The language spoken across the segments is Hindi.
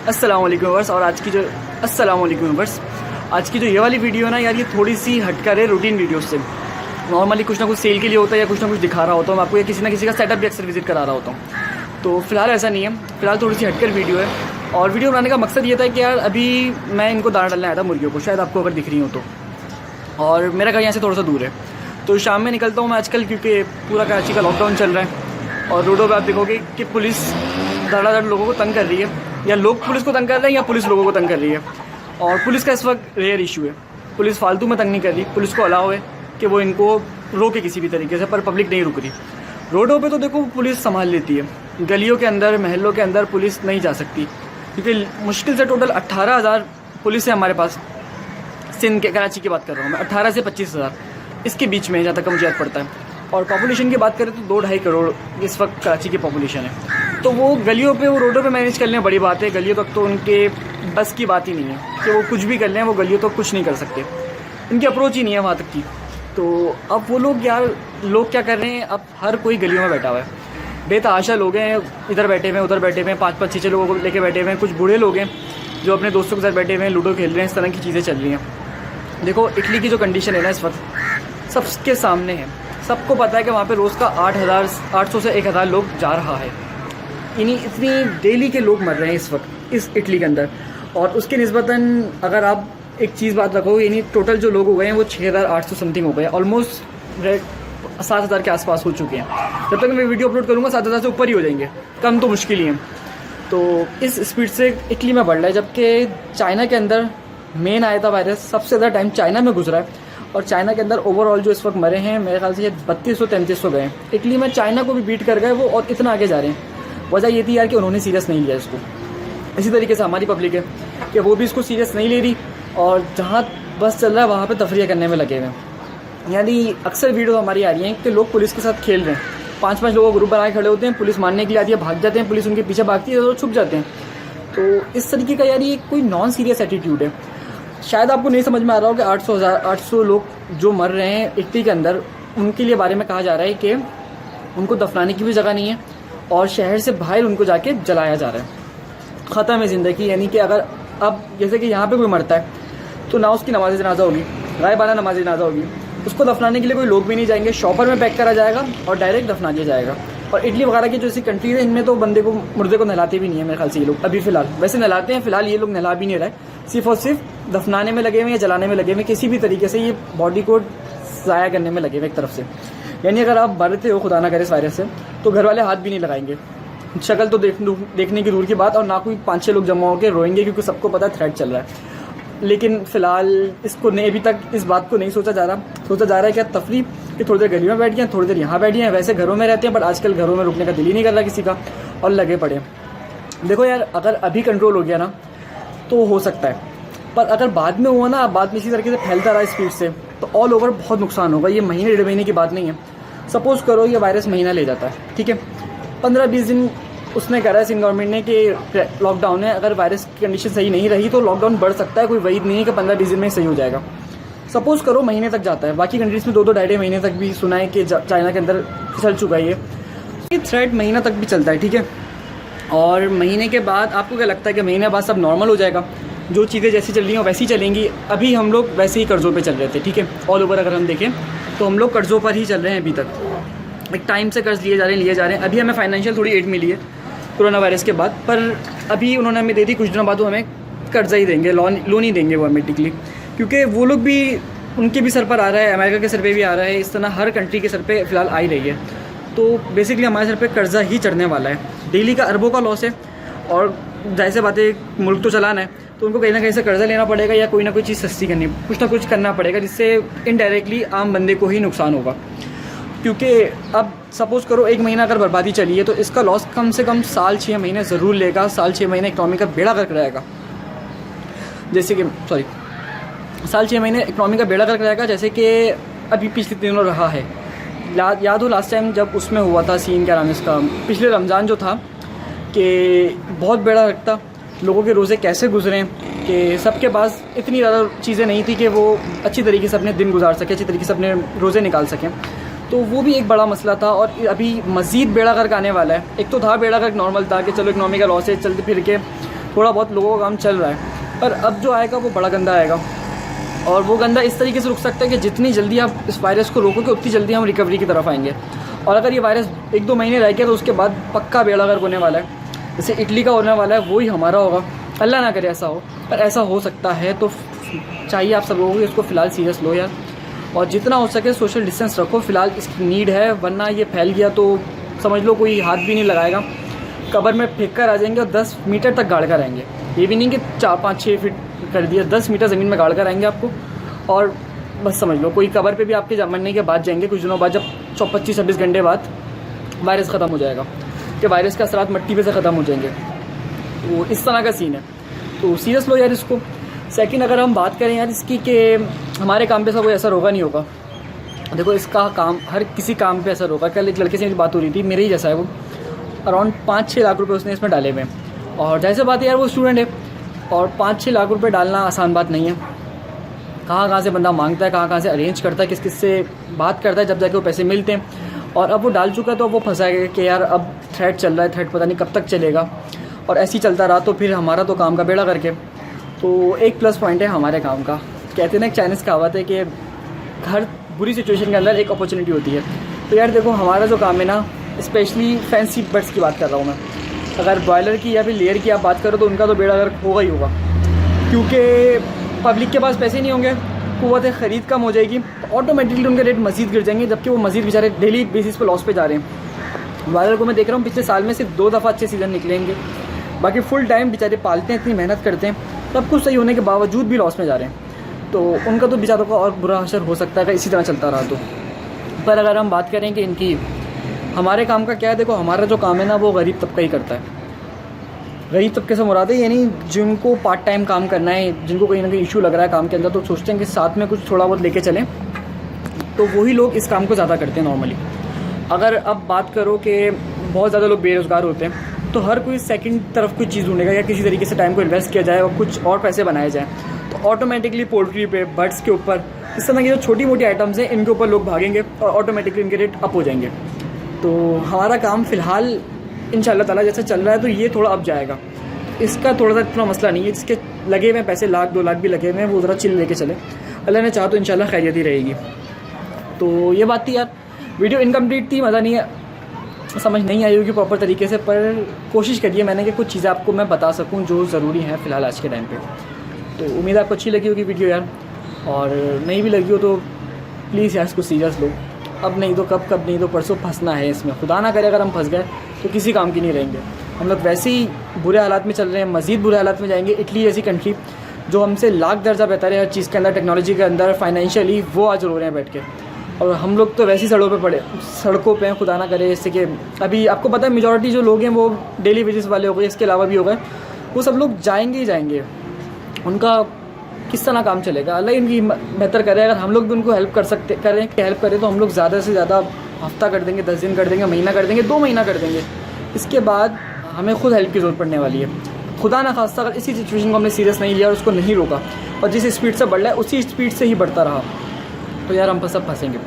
अस्सलाम वालेकुम व्यूअर्स। और आज की जो ये वाली वीडियो है ना यार, ये थोड़ी सी हटकर है रूटीन वीडियो से। नॉर्मली कुछ ना कुछ सेल के लिए होता है या कुछ ना कुछ दिखा रहा होता हूँ मैं आपको, या किसी ना किसी का सेटअप भी अक्सर विजिट करा रहा होता हूँ। तो फिलहाल ऐसा नहीं है, फिलहाल थोड़ी सी हटकर वीडियो है। और वीडियो बनाने का मकसद ये था कि यार अभी मैं इनको दाना डालने आया था मुर्गियों को, शायद आपको अगर दिख रही हो तो। और मेरा घर यहाँ से थोड़ा सा दूर है, तो शाम में निकलता हूँ मैं आजकल, क्योंकि पूरा कराची का लॉकडाउन चल रहा है। और रोडों पर आप देखोगे कि पुलिस धड़ाधड़ लोगों को तंग कर रही है, या लोग पुलिस को तंग कर रहे हैं या पुलिस लोगों को तंग कर रही है। और पुलिस का इस वक्त रेयर इशू है, पुलिस फालतू में तंग नहीं कर रही, पुलिस को अलाउ है कि वो इनको रोके किसी भी तरीके से, पर पब्लिक नहीं रुक रही। रोडों पे तो देखो पुलिस संभाल लेती है, गलियों के अंदर महलों के अंदर पुलिस नहीं जा सकती, क्योंकि मुश्किल से टोटल 18,000 पुलिस है हमारे पास। सिंध के, कराची की बात कर रहा हूँ मैं, 18 से 25,000 इसके बीच में, जहाँ तक मुझे याद पड़ता है। और पॉपुलेशन की बात करें तो 2-2.5 करोड़ इस वक्त कराची की पॉपुलेशन है। तो वो गलियों पे, वो रोडों पे मैनेज कर लें बड़ी बात है, गलियों तक तो उनके बस की बात ही नहीं है कि वो कुछ भी कर लें, वो गलियों तक कुछ नहीं कर सकते, इनकी अप्रोच ही नहीं है वहाँ तक की। तो अब वो लोग यार, लोग क्या कर रहे हैं, अब हर कोई गलियों में बैठा हुआ है, बेतहाशा लोग हैं, इधर बैठे हुए हैं उधर बैठे हुए हैं, 5-5, 6-6 लोगों को लेके बैठे हुए हैं। कुछ बूढ़े लोग हैं जो अपने दोस्तों के साथ बैठे हुए हैं, लूडो खेल रहे हैं, इस तरह की चीज़ें चल रही हैं। देखो इटली की जो कंडीशन है ना इस वक्त सबके सामने है, सबको पता है कि वहाँ पे रोज़ का 800 से 1,000 लोग जा रहा है। इतनी डेली के लोग मर रहे हैं इस वक्त इस इटली के अंदर। और उसके निस्बतन अगर आप एक चीज़ बात रखोगे, यानी टोटल जो लोग हो गए हैं वो 6,800 समथिंग हो गए, ऑलमोस्ट 7,000 के आसपास हो चुके हैं। जब तक मैं वीडियो अपलोड करूँगा 7,000 से ऊपर ही हो जाएंगे, कम तो मुश्किल ही है। तो इस स्पीड से इटली में बढ़ रहा है, जबकि चाइना के अंदर मेन आया था वायरस, सबसे ज़्यादा टाइम चाइना में गुजरा है। और चाइना के अंदर ओवरऑल जो इस वक्त मरे हैं मेरे ख्याल से ये 3200-3300 गए। इटली में चाइना को भी बीट कर गए वो, और इतना आगे जा रहे हैं। वजह ये थी यार कि उन्होंने सीरियस नहीं लिया इसको। इसी तरीके से हमारी पब्लिक है कि वो भी इसको सीरियस नहीं ले रही, और जहाँ बस चल रहा है वहाँ पे तफरीह करने में लगे हुए हैं। यानी अक्सर वीडियो हमारी आ रही हैं कि लोग पुलिस के साथ खेल रहे हैं, 5-5 लोगों को ग्रुप बना के खड़े होते हैं, पुलिस मारने के लिए आती है, भाग जाते हैं, पुलिस उनके पीछे भागती है तो छुप जाते हैं। तो इस तरीके का यार ये कोई नॉन सीरियस एटीट्यूड है। शायद आपको नहीं समझ में आ रहा हो कि 800 लोग जो मर रहे हैं इटली के अंदर, उनके लिए बारे में कहा जा रहा है कि उनको दफनाने की भी जगह नहीं है, और शहर से बाहर उनको जाके जलाया जा रहा है। ख़त्म है ज़िंदगी। यानी कि अगर अब जैसे कि यहाँ पे कोई मरता है तो ना उसकी नमाज जनाजा होगी, गायबाना नमाज जनाजा होगी, उसको दफनाने के लिए कोई लोग भी नहीं जाएंगे, शॉपर में पैक करा जाएगा और डायरेक्ट दफना दिया जाएगा। और इटली वगैरह की जो ऐसी कंट्रीज है, इनमें तो बंदे को, मुर्दे को नहलाते भी नहीं है मेरे ख्याल से ये लोग अभी फ़िलहाल। वैसे नहलाते हैं, फ़िलहाल ये लोग नहला भी नहीं रहे, सिर्फ और सिर्फ दफनाने में लगे हुए या जलाने में लगे हुए, किसी भी तरीके से ये बॉडी को ज़ाया करने में लगे हुए एक तरफ से। यानी अगर आप मरते हो खुदा ना करे इस वायरस से, तो घर वाले हाथ भी नहीं लगाएंगे, शक्ल तो देखने की दूर की बात, और ना कोई 5-6 लोग जमा होकर रोएंगे, क्योंकि सबको पता है थ्रेट चल रहा है। लेकिन फ़िलहाल इसको नहीं, अभी तक इस बात को नहीं सोचा जा रहा है कि तफरीह कि थोड़ी देर गलियों में बैठ गए, थोड़ी देर यहाँ बैठ गए। वैसे घरों में रहते हैं, बट आजकल घरों में रुकने का दिल ही नहीं कर रहा किसी का, और लगे पड़े। देखो यार, अगर अभी कंट्रोल हो गया ना तो हो सकता है, पर अगर बाद में हुआ ना, बाद में इसी तरीके से फैलता रहा स्पीड से, तो ऑल ओवर बहुत नुकसान होगा। ये महीने 1.5 महीने की बात नहीं है। सपोज़ करो ये वायरस महीना ले जाता है, ठीक है, 15-20 दिन उसने करा है सिंध गवर्नमेंट ने कि लॉकडाउन है। अगर वायरस की कंडीशन सही नहीं रही तो लॉकडाउन बढ़ सकता है, कोई वईद नहीं है कि 15-20 दिन में सही हो जाएगा। सपोज़ करो महीने तक जाता है, बाकी कंट्रीज़ में 2-2-2.5 महीने तक भी सुना है कि चाइना के अंदर चल चुका है ये थ्रेट, महीना तक भी चलता है, ठीक है। और महीने के बाद आपको क्या लगता है कि महीने बाद सब नॉर्मल हो जाएगा, जो चीज़ें जैसी चल रही हैं वैसी चलेंगी? अभी हम लोग वैसे ही कर्ज़ों पे चल रहे थे, ठीक है। ऑल ओवर अगर हम देखें तो हम लोग कर्ज़ों पर ही चल रहे हैं अभी तक, एक टाइम से कर्ज़ लिए जा रहे हैं। अभी हमें फाइनेंशियल थोड़ी एड मिली है कोरोना वायरस के बाद, पर अभी उन्होंने हमें दे दी, कुछ दिनों बाद वो हमें कर्जा ही देंगे, लोन ही देंगे वो ऑटोमेटिकली, क्योंकि वो लोग भी, उनके भी सर पर आ रहा है, अमेरिका के सर पे भी आ रहा है, इस तरह हर कंट्री के सर पे फ़िलहाल आ ही रही है। तो बेसिकली हमारे सर पे कर्जा ही चढ़ने वाला है, डेली का अरबों का लॉस है। और जाहिर सी बात है, मुल्क तो चलाना है, तो उनको कहीं ना कहीं से कर्जा लेना पड़ेगा, या कोई ना कोई चीज़ सस्ती करनी, कुछ ना कुछ करना पड़ेगा, जिससे इनडायरेक्टली आम बंदे को ही नुकसान होगा। क्योंकि अब सपोज़ करो 1 महीना अगर बर्बादी चली है, तो इसका लॉस कम से कम साल 6 महीने ज़रूर लेगा, साल 6 महीने इकनॉमी का बेड़ा गर्क रहेगा। जैसे कि साल 6 महीने इकनॉमी का बेड़ा गर्क रहेगा, जैसे कि अभी पिछले दिनों रहा है। याद हो लास्ट टाइम जब उसमें हुआ था सीन, क्या नाम है इसका, पिछले रमज़ान जो था, कि बहुत बेड़ा गर्क था, लोगों के रोज़े कैसे गुजरे, कि सबके पास इतनी ज़्यादा चीज़ें नहीं थी कि वो अच्छी तरीके से अपने दिन गुजार सकें, अच्छी तरीके से अपने रोज़े निकाल सकें। तो वो भी एक बड़ा मसला था। और अभी मज़ीद बेड़ा गर्क आने वाला है। एक तो था बेड़ा गर्क नॉर्मल था कि चलो इकनॉमी का लॉस है, चलते फिर के थोड़ा बहुत लोगों का काम चल रहा है, पर अब जो आएगा वो बड़ा गंदा आएगा। और वो गंदा इस तरीके से रुक सकता है कि जितनी जल्दी आप इस वायरस को रोकोगे उतनी जल्दी हम रिकवरी की तरफ आएंगे। और अगर ये वायरस 1-2 महीने रह गया तो उसके बाद पक्का बेड़ा गर्क होने वाला है। जैसे इटली का होने वाला है वही हमारा होगा, अल्लाह ना करे ऐसा हो, पर ऐसा हो सकता है। तो चाहिए आप सब लोगों को इसको फ़िलहाल सीरियस लो यार, और जितना हो सके सोशल डिस्टेंस रखो। फ़िलहाल इसकी नीड है, वरना ये फैल गया तो समझ लो कोई हाथ भी नहीं लगाएगा, कब्र में फेंक कर आ जाएंगे और 10 मीटर तक गाड़ कर आएंगे। ये भी नहीं कि 4-5-6 फीट कर दिया, 10 मीटर ज़मीन में गाड़ कर आएंगे आपको। और बस समझ लो कोई कब्र पे भी आपके मरने के बाद जाएंगे कुछ दिनों बाद, जब 25-26 घंटे बाद वायरस ख़त्म हो जाएगा, कि वायरस के असरात मिट्टी पे से ख़त्म हो जाएंगे। तो इस तरह का सीन है, तो सीरियस लो यार इसको। सेकंड, अगर हम बात करें यार इसकी कि हमारे काम पे ऐसा कोई असर होगा नहीं होगा, देखो इसका काम हर किसी काम पे असर होगा। कल एक लड़के से मेरी बात हो रही थी, मेरे ही जैसा है वो, अराउंड 5-6 लाख रुपए उसने इसमें डाले हुए हैं। और जैसे बात है यार वो स्टूडेंट है, और 5-6 लाख रुपए डालना आसान बात नहीं है। कहाँ से बंदा मांगता है, कहाँ से अरेंज करता है, किस किस से बात करता है, जब जाके वो पैसे मिलते हैं। और अब वो डाल चुका है तो अब वो फंसाएगा कि यार अब थ्रेड चल रहा है, थ्रेड पता नहीं कब तक चलेगा, और ऐसे ही चलता रहा तो फिर हमारा तो काम का बेड़ा करके। तो एक प्लस पॉइंट है हमारे काम का, कहते हैं ना एक चाइनीज़ कहावत है कि हर बुरी सिचुएशन के अंदर एक अपॉर्चुनिटी होती है। तो यार देखो हमारा जो काम है ना, स्पेशली फैंसी बर्ड्स की बात कर रहा हूँ मैं, अगर ब्रॉयलर की या फिर लेयर की आप बात करो तो उनका तो बेड़ा गर्क होगा ही होगा, क्योंकि पब्लिक के पास पैसे नहीं होंगे, क़ुव्वत ख़रीद कम हो जाएगी, ऑटोमेटिकली उनके रेट मज़ीद गिर जाएंगे, जबकि वो मज़ीद बेचारे डेली बेसिस पे लॉस पे जा रहे हैं। ब्रॉयलर को मैं देख रहा हूँ पिछले साल में सिर्फ 2 दफ़ा अच्छे सीज़न निकलेंगे, बाकी फुल टाइम बेचारे पालते हैं, इतनी मेहनत करते हैं, सब कुछ सही होने के बावजूद भी लॉस में जा रहे हैं। तो उनका तो बेचारों का और बुरा असर हो सकता है अगर इसी तरह चलता रहा तो। पर अगर हम बात करें कि इनकी हमारे काम का क्या है, देखो हमारा जो काम है ना वो गरीब तबका ही करता है। गरीब तबके से मुराद है यानी जिनको पार्ट टाइम काम करना है, जिनको कहीं ना कहीं इशू लग रहा है काम के अंदर, तो सोचते हैं कि साथ में कुछ थोड़ा बहुत लेके चलें, तो वही लोग इस काम को ज़्यादा करते हैं नॉर्मली। अगर अब बात करो कि बहुत ज़्यादा लोग बेरोज़गार होते हैं, तो हर कोई सेकंड तरफ कोई चीज़ ढूंढेगा या किसी तरीके से टाइम को इन्वेस्ट किया जाए और कुछ और पैसे बनाए जाए, तो ऑटोमेटिकली पोल्ट्री पे, बर्ड्स के ऊपर, इस तरह की जो छोटी मोटी आइटम्स हैं इनके ऊपर लोग भागेंगे और ऑटोमेटिकली इनके रेट अप हो जाएंगे। तो हमारा काम फ़िलहाल इंशाल्लाह ताला जैसा चल रहा है तो ये थोड़ा अप जाएगा, इसका थोड़ा सा इतना मसला नहीं है। जिसके लगे हुए पैसे 1-2 लाख भी लगे हुए हैं वो ज़रा चिल लेके चले, अल्लाह ने चाहा तो इंशाल्लाह खैरियत ही रहेगी। तो ये बात थी यार, वीडियो इनकम्प्लीट थी, मज़ा नहीं है, समझ नहीं आई होगी प्रॉपर तरीके से, पर कोशिश करिए मैंने कि कुछ चीज़ें आपको मैं बता सकूं जो ज़रूरी हैं फ़िलहाल आज के टाइम पे। तो उम्मीद आपको अच्छी लगी होगी वीडियो यार, और नहीं भी लगी हो तो प्लीज़ यार इसको सीरियस लो। अब नहीं तो कब नहीं तो परसों फंसना है इसमें, खुदा ना करे अगर हम फंस गए तो किसी काम की नहीं रहेंगे। हम लोग वैसे ही बुरे हालात में चल रहे हैं, मज़ीद बुरे हालात में जाएंगे। इटली जैसी कंट्री जो हमसे लाख दर्जा बेहतर है हर चीज़ के अंदर, टेक्नोलॉजी के अंदर, फाइनेंशियली, वो आज रो रहे हैं बैठ के, और हम लोग तो वैसी सड़कों पे हैं, खुदा ना करे। जैसे कि अभी आपको पता है मेजॉरिटी जो लोग हैं वो डेली वेजेस वाले हो गए, इसके अलावा भी हो गए, वो सब लोग जाएंगे ही जाएंगे, उनका किस तरह काम चलेगा। अल्लाह इनकी बेहतर करे। अगर हम लोग भी उनको हेल्प करें तो हम लोग ज़्यादा से ज़्यादा हफ्ता कर देंगे, 10 दिन कर देंगे, महीना कर देंगे, 2 महीना कर देंगे, इसके बाद हमें खुद हेल्प की ज़रूरत पड़ने वाली है। खुदा ना खास्ता अगर इसी सिचुएशन को हमने सीरियस नहीं लिया और उसको नहीं रोका और जिस स्पीड से बढ़ रहा है उसी स्पीड से ही बढ़ता रहा, तो यार हम सब फंसेंगे।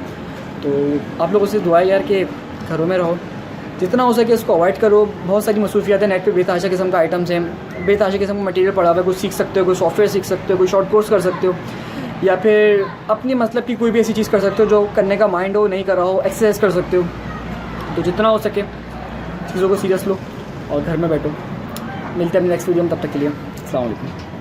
तो आप लोगों से दुआ है यार कि घरों में रहो, जितना हो सके इसको अवॉइड करो। बहुत सारी मसरूफियात है नेट पे, बेतहाशा किस्म का आइटम्स हैं, बेतहाशा किस्म का मटेरियल पड़ा हुआ है, कुछ सीख सकते हो, कोई सॉफ्टवेयर सीख सकते हो, कोई शॉर्ट कोर्स कर सकते हो, या फिर अपनी मतलब की कोई भी ऐसी चीज़ कर सकते हो जो करने का माइंड हो, नहीं कर रहा हो, एक्सरसाइज कर सकते हो। तो जितना हो सके चीज़ों को सीरियस लो और घर में बैठो। मिलते हैं अपने नेक्स्ट वीडियो में, तब तक के लिए अस्सलाम वालेकुम।